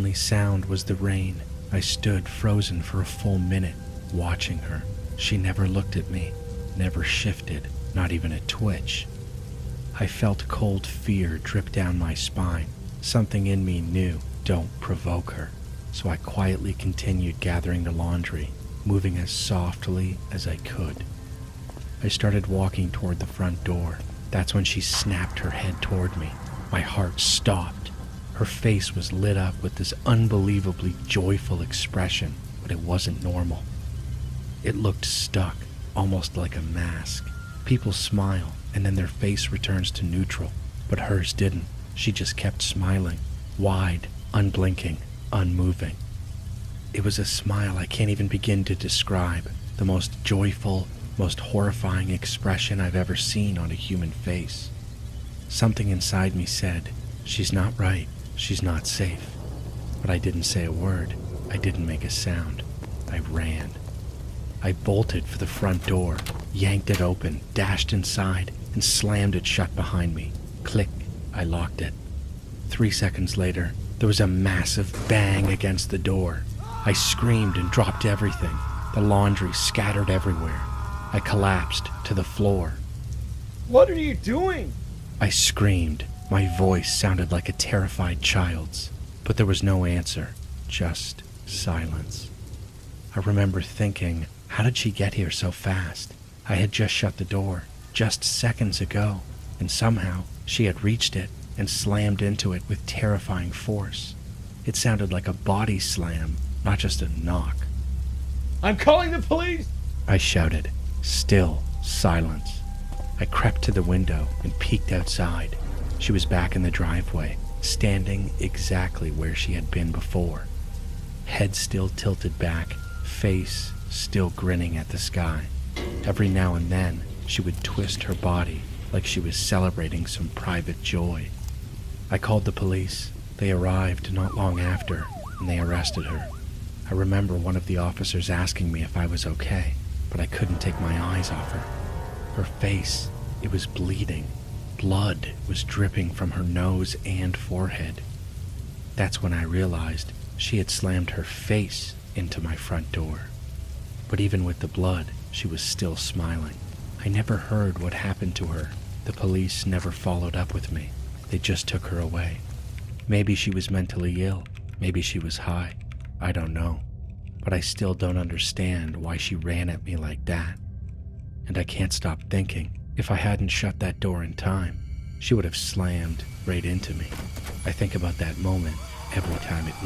only sound was the rain. I stood frozen for a full minute, watching her. She never looked at me, never shifted, not even a twitch. I felt cold fear drip down my spine. Something in me knew, don't provoke her. So I quietly continued gathering the laundry, moving as softly as I could. I started walking toward the front door. That's when she snapped her head toward me. My heart stopped. Her face was lit up with this unbelievably joyful expression, but it wasn't normal. It looked stuck, almost like a mask. People smile, and then their face returns to neutral, but hers didn't. She just kept smiling, wide, unblinking, unmoving. It was a smile I can't even begin to describe, the most joyful, most horrifying expression I've ever seen on a human face. Something inside me said, she's not right, she's not safe. But I didn't say a word. I didn't make a sound. I ran. I bolted for the front door, yanked it open, dashed inside, and slammed it shut behind me. Click, I locked it. 3 seconds later, there was a massive bang against the door. I screamed and dropped everything. The laundry scattered everywhere. I collapsed to the floor. What are you doing? I screamed. My voice sounded like a terrified child's, but there was no answer, just silence. I remember thinking, how did she get here so fast? I had just shut the door, just seconds ago, and somehow she had reached it and slammed into it with terrifying force. It sounded like a body slam, not just a knock. I'm calling the police! I shouted. Still silence. I crept to the window and peeked outside. She was back in the driveway, standing exactly where she had been before. Head still tilted back, face still grinning at the sky. Every now and then, she would twist her body like she was celebrating some private joy. I called the police. They arrived not long after, and they arrested her. I remember one of the officers asking me if I was okay, but I couldn't take my eyes off her. Her face, it was bleeding. Blood was dripping from her nose and forehead. That's when I realized she had slammed her face into my front door. But even with the blood, she was still smiling. I never heard what happened to her. The police never followed up with me. They just took her away. Maybe she was mentally ill. Maybe she was high. I don't know. But I still don't understand why she ran at me like that. And I can't stop thinking, if I hadn't shut that door in time, she would have slammed right into me. I think about that moment every time it